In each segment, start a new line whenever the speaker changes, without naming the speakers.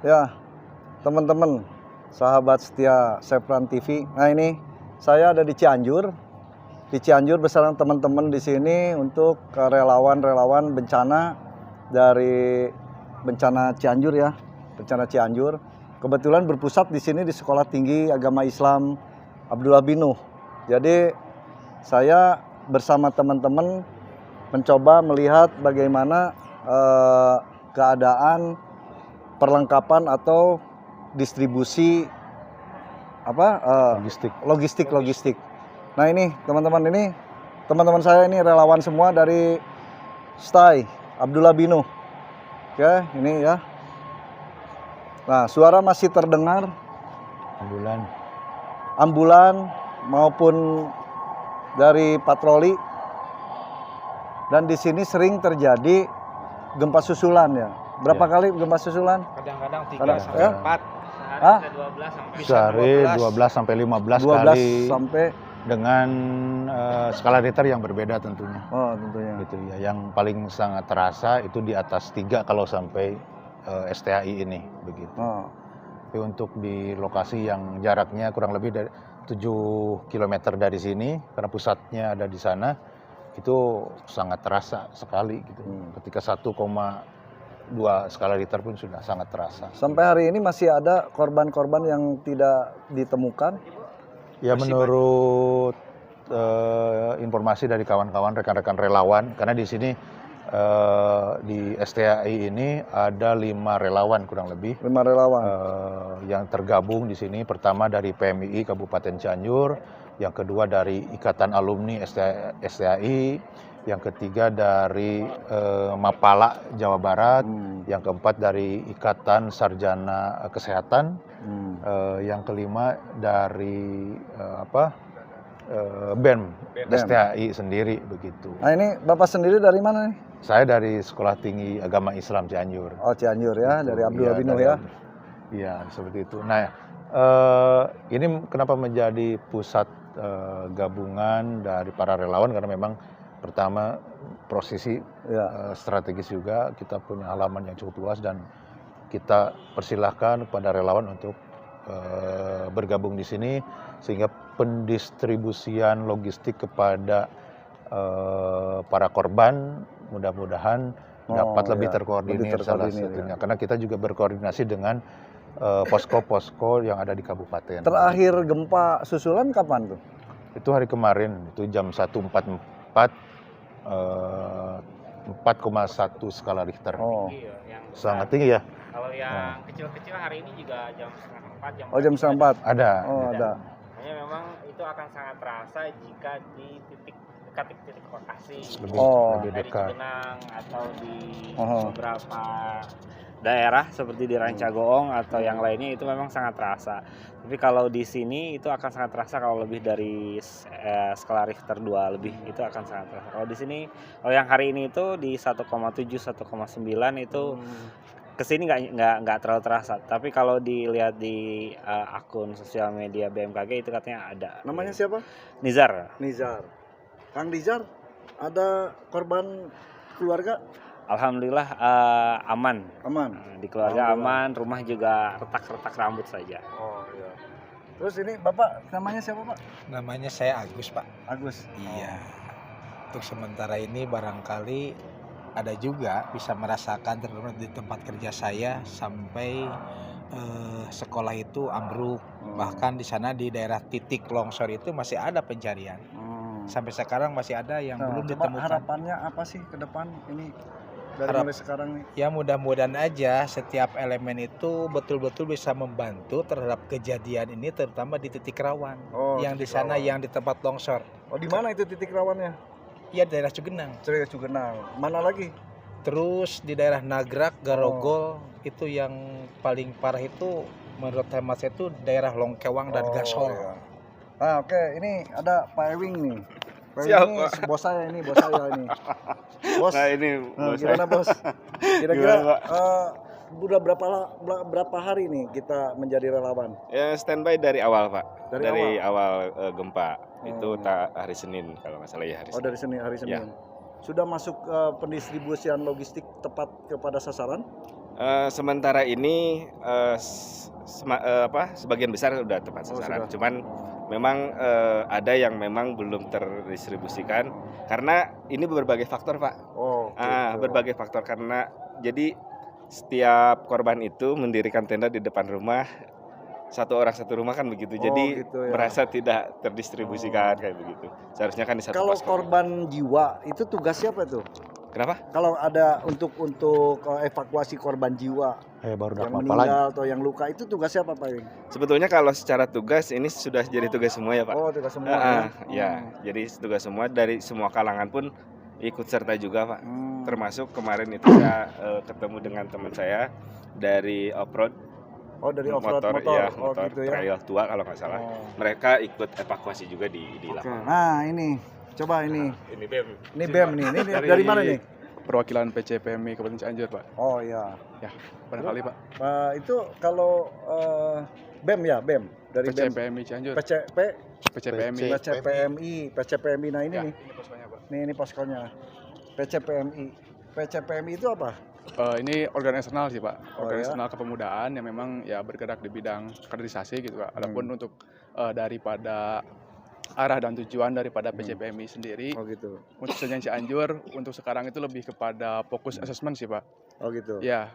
Ya, teman-teman, sahabat setia Sepran TV. Nah, ini saya ada di Cianjur. Di Cianjur bersama teman-teman di sini untuk relawan-relawan bencana dari bencana Cianjur ya. Bencana Cianjur. Kebetulan berpusat di sini di Sekolah Tinggi Agama Islam Abdullah bin Nuh. Jadi saya bersama teman-teman mencoba melihat bagaimana keadaan perlengkapan atau distribusi logistik. Nah ini teman-teman saya ini relawan semua dari STAI Abdullah bin Nuh. Oke, ini ya. Nah, suara masih terdengar ambulan maupun dari patroli. Dan di sini sering terjadi gempa susulan ya. Berapa kali gempa susulan?
Kadang-kadang 3 sampai 4.
Sehari 12 sampai 15 kali
sampai
dengan skala Richter yang berbeda tentunya.
Oh, tentunya.
Gitu ya. Yang paling sangat terasa itu di atas 3 kalau sampai STAI ini begitu.
Oh.
Tapi untuk di lokasi yang jaraknya kurang lebih dari 7 km dari sini karena pusatnya ada di sana, itu sangat terasa sekali gitu. Ketika 1,2 skala Richter pun sudah sangat terasa.
Sampai hari ini masih ada korban-korban yang tidak ditemukan?
Ya menurut informasi dari kawan-kawan rekan-rekan relawan, karena di sini di STAI ini ada 5 relawan kurang lebih.
5 relawan.
Yang tergabung di sini pertama dari PMII Kabupaten Cianjur, yang kedua dari Ikatan Alumni STAI, yang ketiga dari Mapala Jawa Barat, yang keempat dari Ikatan Sarjana Kesehatan, yang kelima dari BEM STAI sendiri begitu.
Nah ini Bapak sendiri dari mana nih?
Saya dari Sekolah Tinggi Agama Islam Cianjur.
Oh Cianjur ya, dari Abdullah bin Nuh ya.
Iya seperti itu. Nah ini kenapa menjadi pusat gabungan dari para relawan, karena memang pertama posisi strategis juga, kita punya halaman yang cukup luas dan kita persilahkan kepada relawan untuk bergabung di sini sehingga pendistribusian logistik kepada para korban mudah-mudahan dapat lebih terkoordinir salah satunya. Karena kita juga berkoordinasi dengan posko-posko yang ada di kabupaten.
Terakhir gempa susulan kapan tuh?
Itu hari kemarin, itu jam 1.44 4,1 skala Richter.
Oh.
Sangat tinggi ya.
Kalau yang kecil-kecil hari ini juga jam 3:30,
Oh jam 4.
Ada.
Oh ada.
Hanya memang itu akan sangat terasa jika di dekat titik lokasi.
Lebih
di
dekat.
Cugenang atau di beberapa daerah seperti di Rancagoong atau yang lainnya itu memang sangat terasa. Tapi kalau di sini itu akan sangat terasa kalau lebih dari skala Richter 2 lebih itu akan sangat terasa. Kalau di sini, kalau yang hari ini itu di 1,7 1,9 itu kesini nggak terlalu terasa. Tapi kalau dilihat di akun sosial media BMKG itu katanya ada.
Namanya siapa?
Nizar.
Kang Nizar, ada korban keluarga?
Alhamdulillah aman. Di keluarga aman, rumah juga retak-retak rambut saja.
Oh iya. Terus ini Bapak namanya siapa Pak?
Namanya saya Agus Pak.
Agus.
Iya. Untuk sementara ini barangkali ada juga bisa merasakan terutama di tempat kerja saya sampai sekolah itu ambruk. Bahkan di sana di daerah titik longsor itu masih ada pencarian. Sampai sekarang masih ada yang belum ditemukan.
Harapannya apa sih ke depan ini? Dari mulai sekarang nih.
Ya mudah-mudahan aja setiap elemen itu betul-betul bisa membantu terhadap kejadian ini, terutama di titik rawan. Yang di sana rawan. Yang di tempat longsor.
Oh di mana itu titik rawannya?
Ya daerah Cugenang.
Mana lagi?
Terus di daerah Nagrak, Garogol itu yang paling parah itu menurut hemat saya itu daerah Longkewang dan Gasol.
Iya. Nah oke, ini ada Pak Ewing nih.
Siap,
ini
Pak.
bos saya ini. Bos.
Nah ini bos
gimana
saya.
bos? Kira-kira
Gimana, Pak?
udah berapa hari nih kita menjadi relawan?
Ya standby dari awal Pak.
Dari
awal gempa. Itu hari Senin kalau nggak salah ya hari Senin.
Dari hari Senin.
Ya.
Sudah masuk pendistribusian logistik tepat kepada sasaran?
Sementara ini sebagian besar sudah tepat sasaran.
sudah.
Cuman memang ada yang memang belum terdistribusikan karena ini berbagai faktor, Pak.
Oh, gitu.
Berbagai faktor karena jadi setiap korban itu mendirikan tenda di depan rumah, satu orang satu rumah kan begitu. Jadi
gitu ya.
merasa tidak terdistribusikan kayak begitu. Seharusnya kan di satu
Kalau
posko.
korban jiwa itu tugas siapa tuh?
Kenapa?
Kalau ada untuk evakuasi korban jiwa
Baru
yang
apa lagi?
meninggal atau yang luka itu tugas siapa Pak Ing?
Sebetulnya kalau secara tugas ini sudah jadi tugas semua ya, Pak.
Oh, tugas semua
Ya, jadi tugas semua dari semua kalangan pun ikut serta juga, Pak. Termasuk kemarin itu saya ketemu dengan teman saya dari off-road.
Oh, dari off-road
motor.
gitu ya.
Trail tua kalau nggak salah. Mereka ikut evakuasi juga di lapangan.
Nah, ini coba ini.
Ini BEM.
Ini BEM nih. Ini dari mana nih?
Perwakilan PCPMI Kabupaten Cianjur, Pak.
Oh iya.
Ya, barangkali, Pak.
Itu kalau BEM ya, BEM dari BEM.
PCPMI Cianjur.
PCPMI.
PCPMI.
PCPMI. Nah, ini
Ya,
nih.
ini poskonya, Pak.
Ini poskonya. PCPMI. PCPMI itu apa?
Ini organ eksternal sih, Pak.
Oh,
Organ
ya?
eksternal kepemudaan yang memang ya bergerak di bidang kaderisasi gitu, Pak. Adapun untuk daripada arah dan tujuan daripada PCPMI sendiri
Oh gitu.
untuk Sejen Cianjur untuk sekarang itu lebih kepada fokus assessment sih, Pak.
Oh gitu.
Ya,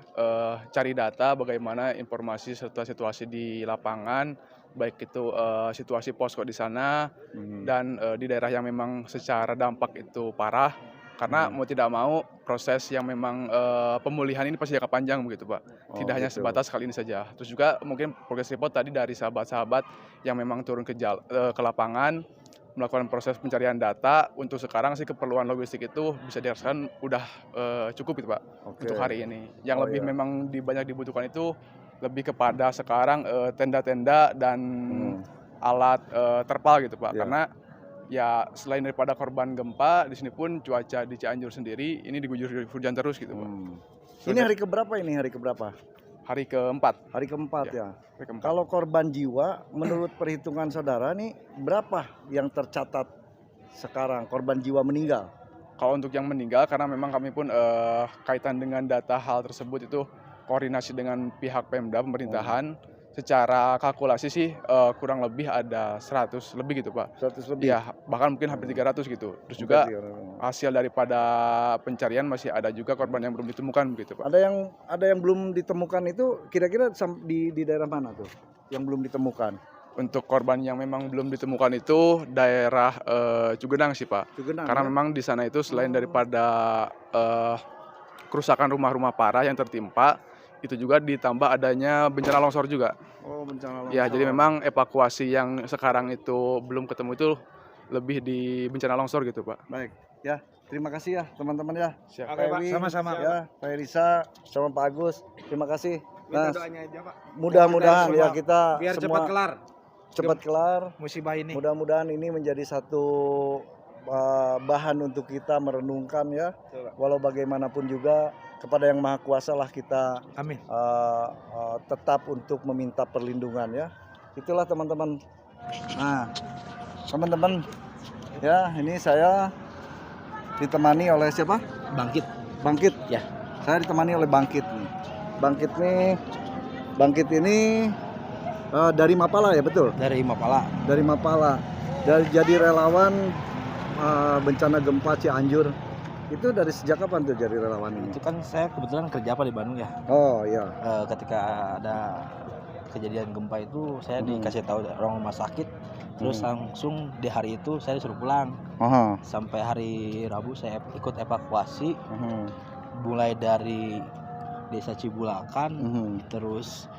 cari data bagaimana informasi serta situasi di lapangan, baik itu situasi posko di sana dan di daerah yang memang secara dampak itu parah. Karena mau tidak mau proses yang memang pemulihan ini pasti jangka panjang begitu, Pak. Tidak hanya sebatas kali ini saja. Terus juga mungkin progress report tadi dari sahabat-sahabat yang memang turun ke lapangan melakukan proses pencarian data. Untuk sekarang sih keperluan logistik itu bisa dirasakan udah cukup gitu, Pak, untuk hari ini. Yang lebih memang banyak dibutuhkan itu lebih kepada sekarang tenda-tenda dan alat terpal gitu, Pak. Karena ya selain daripada korban gempa, di sini pun cuaca di Cianjur sendiri ini diguyur hujan terus gitu, Pak.
Ini hari keberapa ini? Hari keberapa?
Hari keempat.
Hari keempat ya.
Hari keempat.
Kalau korban jiwa, menurut perhitungan saudara nih berapa yang tercatat sekarang korban jiwa meninggal?
Kalau untuk yang meninggal, karena memang kami pun kaitan dengan data hal tersebut itu koordinasi dengan pihak Pemda pemerintahan. Secara kalkulasi sih kurang lebih ada 100 lebih gitu, Pak.
100 lebih?
Iya, bahkan mungkin hampir 300 gitu. Terus juga hasil daripada pencarian masih ada juga korban yang belum ditemukan begitu, Pak.
Ada yang belum ditemukan itu kira-kira di daerah mana tuh? Yang belum ditemukan?
Untuk korban yang memang belum ditemukan itu daerah Cugenang sih, Pak.
Cugenang,
karena
ya?
memang di sana itu selain daripada kerusakan rumah-rumah parah yang tertimpa, itu juga ditambah adanya bencana longsor juga.
Oh, bencana longsor.
Ya, jadi memang evakuasi yang sekarang itu belum ketemu itu lebih di bencana longsor gitu, Pak.
Baik, ya. Terima kasih ya teman-teman ya.
Siap.
Pak Ewi,
sama-sama.
Ya, Pak Risa, sama Pak Agus. Terima kasih.
Minta
Nah,
doanya aja, Pak.
mudah-mudahan ya
Semua.
kita
Biar
semua
cepat kelar
cepat kelar.
musibah ini.
Mudah-mudahan ini menjadi satu bahan untuk kita merenungkan ya. Walau bagaimanapun juga kepada Yang Maha Kuasa lah kita
Amin.
tetap untuk meminta perlindungan ya. Itulah teman-teman. Nah, teman-teman ya, ini saya ditemani oleh siapa? Bangkit.
Ya.
Saya ditemani oleh Bangkit nih. Bangkit ini dari Mapala ya, betul?
Dari Mapala.
Dari Mapala. Jadi relawan bencana gempa Cianjur. Itu dari sejak kapan tuh jadi relawan ini?
Itu kan saya kebetulan kerja di Bandung ya.
Oh iya.
Ketika ada kejadian gempa itu saya dikasih tahu orang rumah sakit, terus langsung di hari itu saya disuruh pulang. Sampai hari Rabu saya ikut evakuasi, mulai dari Desa Cibulakan, terus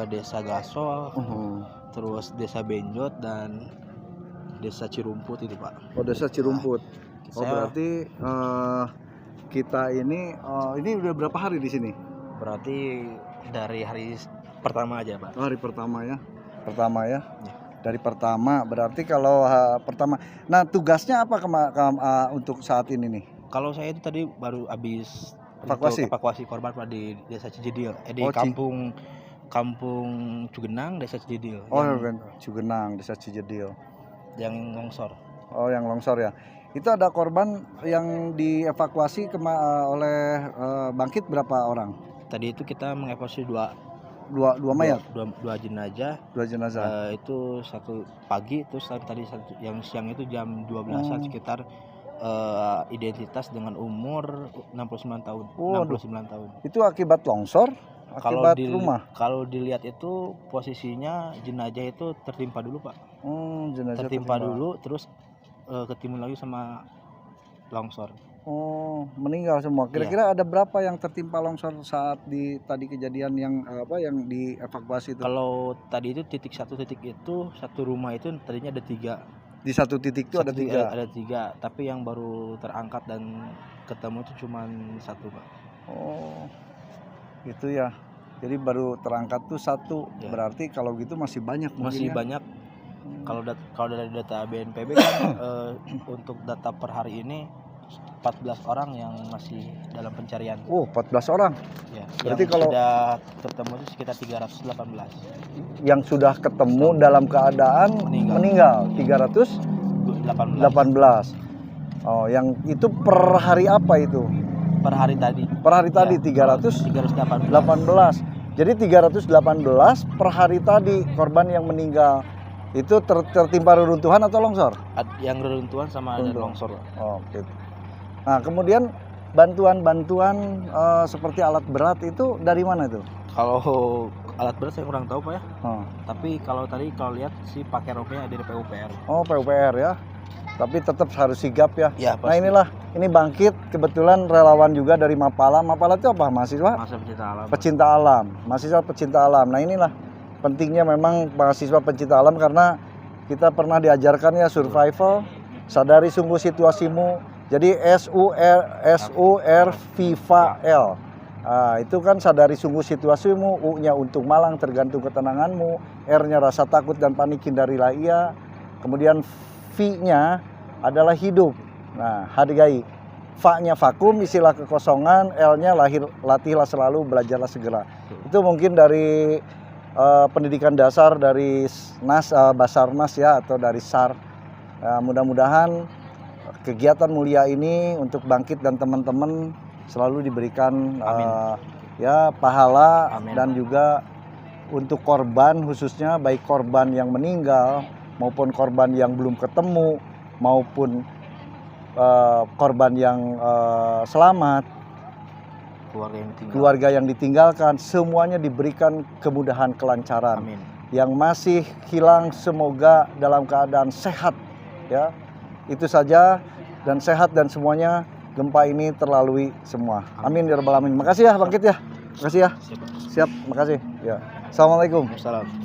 Desa Gasol, terus Desa Benjot dan Desa Cirumput itu, Pak.
Oh, Desa Cirumput. Oh,
Saya
berarti kita ini udah berapa hari di sini?
berarti dari hari pertama aja, Pak.
Oh, hari pertama ya. Dari pertama berarti kalau pertama. Nah, tugasnya apa untuk saat ini nih?
Kalau saya itu tadi baru habis
Evakuasi?
untuk evakuasi korban, Pak, di Desa Cijedil, di
Oh,
kampung Cugenang, Desa Cijedil.
Oh, Cugenang, Desa Cijedil.
Yang longsor.
Oh, yang longsor ya. Itu ada korban yang dievakuasi oleh Bangkit berapa orang?
Tadi itu kita mengevakuasi dua
mayat,
dua jenazah. Itu satu pagi, terus tadi yang siang itu jam 12-an sekitar identitas dengan umur 69 tahun. 69 tahun.
Itu akibat longsor? Akibat rumah?
Kalau dilihat itu posisinya jenazah itu tertimpa dulu, Pak.
Jenazah
tertimpa dulu, terus ketimbun lagi sama longsor.
Meninggal semua. Kira-kira ada berapa yang tertimpa longsor saat tadi kejadian yang dievakuasi itu?
Kalau tadi itu titik satu rumah itu tadinya ada 3.
Di satu titik itu ada 3.
Ada 3, tapi yang baru terangkat dan ketemu itu cuma 1, Pak.
Itu ya. Jadi baru terangkat tuh 1. Ya. Berarti kalau gitu masih banyak.
Masih banyak. Kalau dari data BNPB kan untuk data per hari ini 14 orang yang masih dalam pencarian.
14 orang.
Ya,
berarti
yang
kalau
sudah ketemu itu sekitar 318.
Yang sudah ketemu dalam keadaan meninggal 318. Yang itu per hari apa itu?
Per hari tadi.
Per hari tadi 318. Jadi 318 per hari tadi korban yang meninggal. Itu tertimpa reruntuhan atau longsor?
Yang reruntuhan sama ada longsor.
Gitu. Nah, kemudian bantuan-bantuan seperti alat berat itu dari mana itu?
Kalau alat berat saya kurang tahu, Pak ya. Tapi kalau lihat sih pakai roknya dari PUPR.
PUPR ya. Tapi tetap harus sigap ya.
Ya, pasti.
Nah, ini Bangkit kebetulan relawan juga dari Mapala. Mapala itu apa? Mahasiswa pecinta alam. Mahasiswa pecinta alam. Nah, inilah pentingnya memang mahasiswa pecinta alam karena kita pernah diajarkan ya survival, sadari sungguh situasimu. Jadi SUR Viva L. Itu kan sadari sungguh situasimu, U-nya untuk malang tergantung ketenanganmu, R-nya rasa takut dan panik hindarilah ia. Kemudian V-nya adalah hidup. Nah, hargai. V-nya vakum, isilah kekosongan, L-nya latihlah selalu, belajarlah segera. Itu mungkin dari pendidikan dasar dari Basarnas ya atau dari SAR. Mudah-mudahan kegiatan mulia ini untuk Bangkit dan teman-teman selalu diberikan pahala. Amin. Dan juga untuk korban khususnya baik korban yang meninggal maupun korban yang belum ketemu maupun korban yang selamat, keluarga yang ditinggalkan, semuanya diberikan kemudahan kelancaran.
Amin.
Yang masih hilang semoga dalam keadaan sehat ya. Itu saja, dan sehat dan semuanya gempa ini terlalui semua. Amin ya rabbal alamin. Makasih ya Bangkit ya. Makasih ya. Siap, makasih. Ya. Assalamualaikum.
Waalaikumsalam.